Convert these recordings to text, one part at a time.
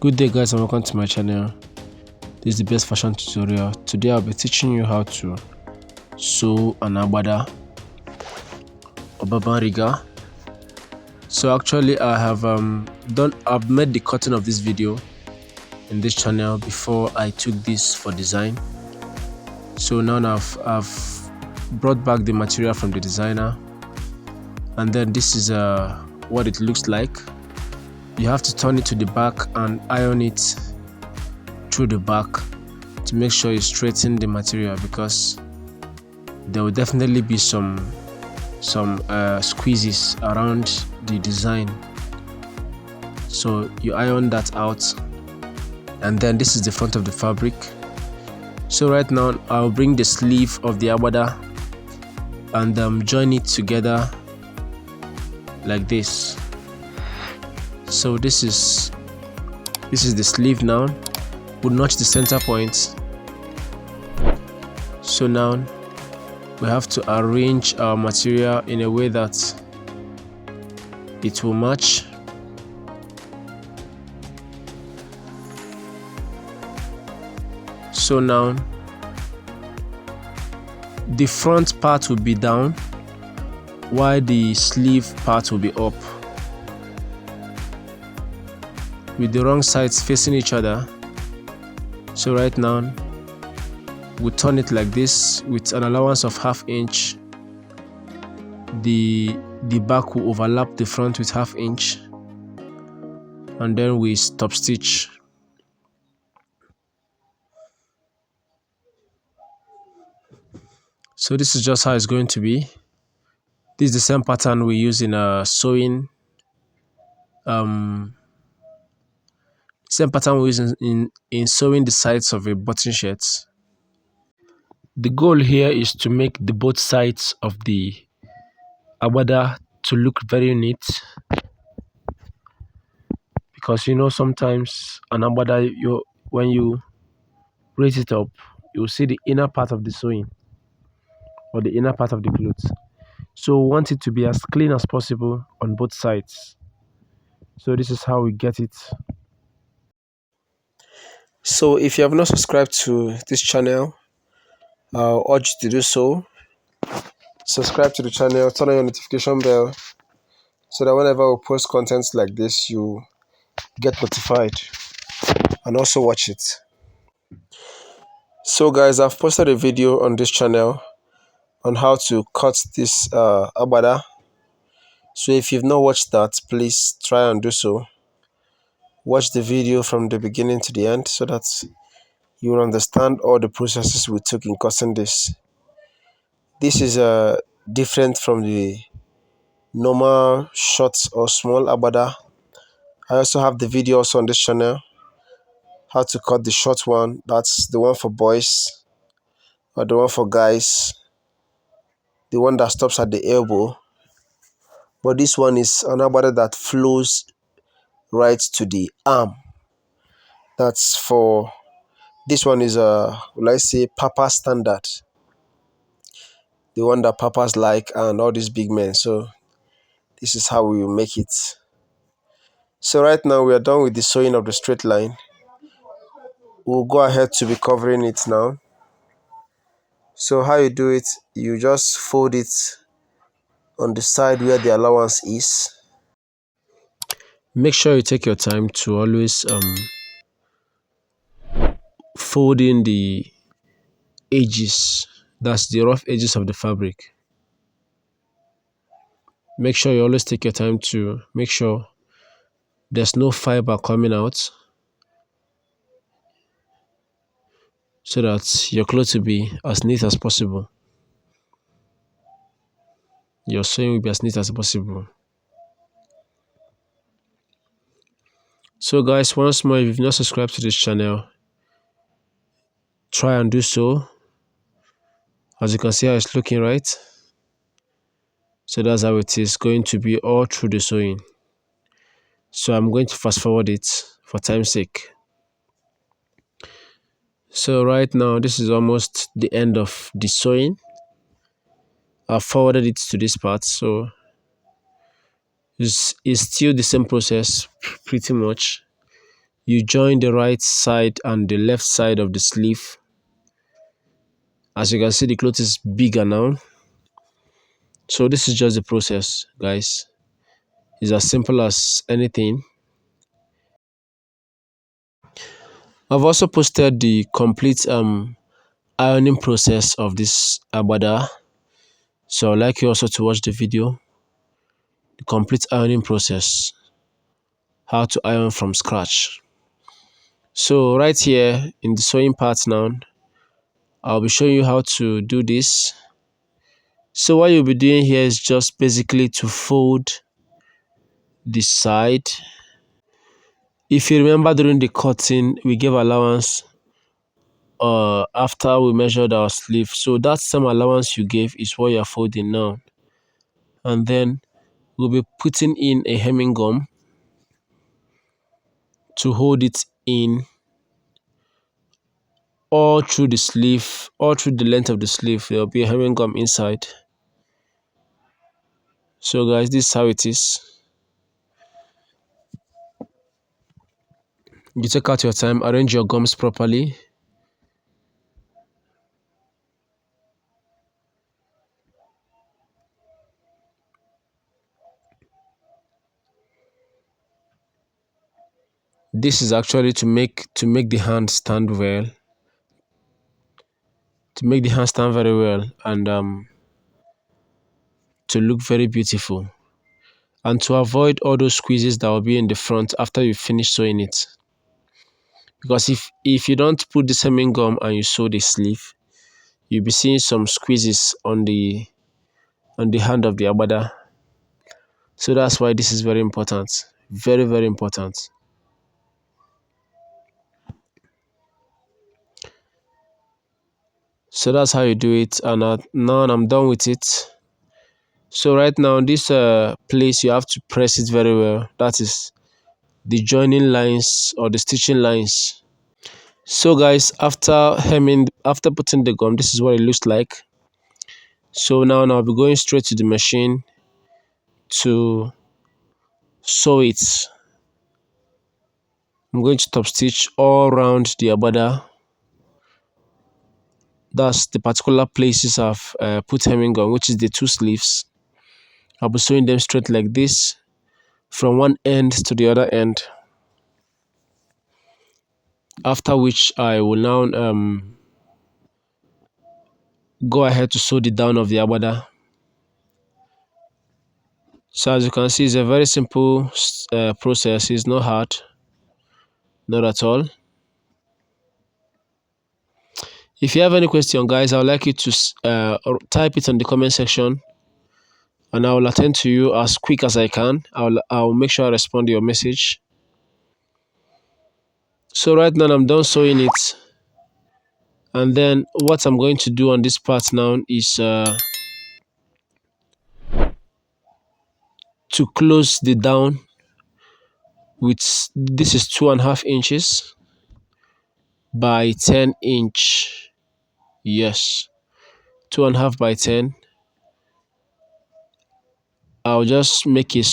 Good day guys, and welcome to my channel. This is the best fashion tutorial. Today I'll be teaching you how to sew an agbada or babariga. So actually I've made the cutting of this video in this channel before I took this for design. So now I've brought back the material from the designer, and then this is what it looks like. You have to turn it to the back and iron it through the back to make sure you straighten the material, because there will definitely be some squeezes around the design. So you iron that out, and then this is the front of the fabric. So right now I'll bring the sleeve of the agbada and join it together like this. So this is the sleeve now. We'll notch the center point. So now we have to arrange our material in a way that it will match. So now the front part will be down while the sleeve part will be up, with the wrong sides facing each other. So right now we turn it like this with an allowance of ½ inch. The back will overlap the front with ½ inch, and then we stop stitch. So this is just how it's going to be. This is the same pattern we use in sewing. Same pattern we use in sewing the sides of a button shirt. The goal here is to make the both sides of the agbada to look very neat, because sometimes an agbada, when you raise it up, you'll see the inner part of the sewing or the inner part of the clothes. So we want it to be as clean as possible on both sides. So this is how we get it. So if you have not subscribed to this channel, I'll urge you to do so. Subscribe to the channel, turn on your notification bell, so that whenever we post contents like this, you get notified and also watch it. So guys, I've posted a video on this channel on how to cut this agbada. So if you've not watched that, please try and do so. Watch the video from the beginning to the end so that you will understand all the processes we took in cutting this. This is different from the normal short or small agbada. I also have the video also on this channel, how to cut the short one. That's the one for boys, or the one for guys, the one that stops at the elbow. But this one is an agbada that flows right to the arm. That's for, this one is let's say Papa standard, the one that papas like and all these big men. So this is how we will make it. So right now we are done with the sewing of the straight line. We'll go ahead to be covering it now. So how you do it, you just fold it on the side where the allowance is. Make sure you take your time to always fold in the edges, that's the rough edges of the fabric. Make sure you always take your time to make sure there's no fiber coming out, so that your clothes will be as neat as possible. Your sewing will be as neat as possible. So guys, once more, if you've not subscribed to this channel, try and do so. As you can see how it's looking, right? So that's how it is going to be all through the sewing. So I'm going to fast forward it for time's sake. So right now, this is almost the end of the sewing. I've forwarded it to this part, so it's still the same process pretty much. You join the right side and the left side of the sleeve. As you can see, the cloth is bigger now. So this is just the process, guys. It's as simple as anything. I've also posted the complete ironing process of this Agbada. So I'd like you also to watch the video, the complete ironing process, how to iron from scratch. So right here in the sewing part now, I'll be showing you how to do this. So what you'll be doing here is just basically to fold the side. If you remember during the cutting, we gave allowance after we measured our sleeve. So that same allowance you gave is what you're folding now. And then we'll be putting in a hemming gum to hold it in all through the sleeve, all through the length of the sleeve. There will be a hemming gum inside. So guys, this is how it is. You take out your time, arrange your gums properly. This is actually to make the hand stand well, to make the hand stand very well, and to look very beautiful, and to avoid all those squeezes that will be in the front after you finish sewing it. Because if you don't put the hemming gum and you sew the sleeve, you'll be seeing some squeezes on the hand of the Agbada. So that's why this is very important, very very important. So that's how you do it, and now I'm done with it. So right now this place, you have to press it very well. That is the joining lines or the stitching lines. So guys, after putting the gum, this is what it looks like. So now I'll be going straight to the machine to sew it. I'm going to top stitch all around the Agbada. That's the particular places I've put hemming gum, which is the two sleeves. I'll be sewing them straight like this from one end to the other end. After which I will now go ahead to sew the down of the Agbada. So as you can see, it's a very simple process. It's not hard, not at all. If you have any question, guys, I would like you to type it in the comment section, and I will attend to you as quick as I can. I'll make sure I respond to your message. So right now I'm done sewing it, and then what I'm going to do on this part now is to close the down with, this is 2.5 inches by 10 inch. Yes, 2.5 by 10. I'll just make a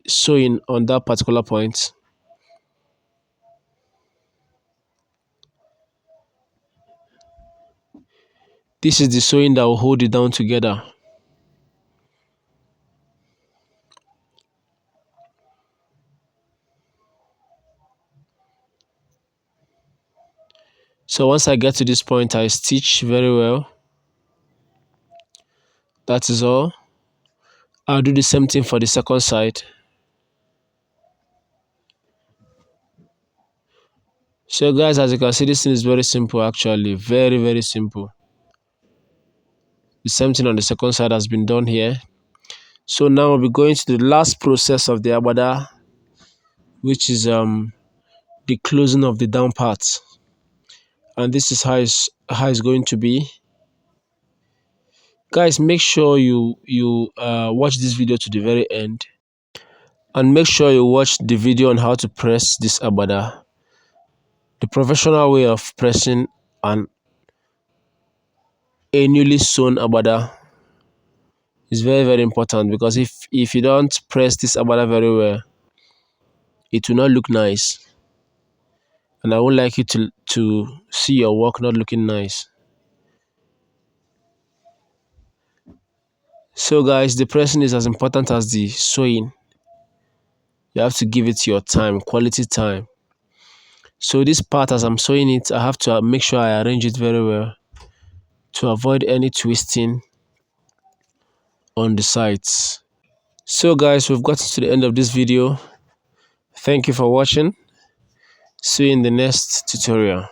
sewing on that particular point. This is the sewing that will hold it down together. So once I get to this point, I stitch very well. That is all. I'll do the same thing for the second side. So guys, as you can see, this thing is very simple actually, very very simple. The same thing on the second side has been done here. So now we'll be going to the last process of the Agbada, which is the closing of the down part. And this is how it's going to be. Guys, make sure you watch this video to the very end, and make sure you watch the video on how to press this Agbada, the professional way of pressing a newly sewn Agbada is very very important, because if you don't press this Agbada very well, it will not look nice. and I would like you to see your work not looking nice. So guys, the pressing is as important as the sewing. You have to give it your time, quality time. So this part, as I'm sewing it, I have to make sure I arrange it very well to avoid any twisting on the sides. So guys, we've gotten to the end of this video. Thank you for watching. See you in the next tutorial.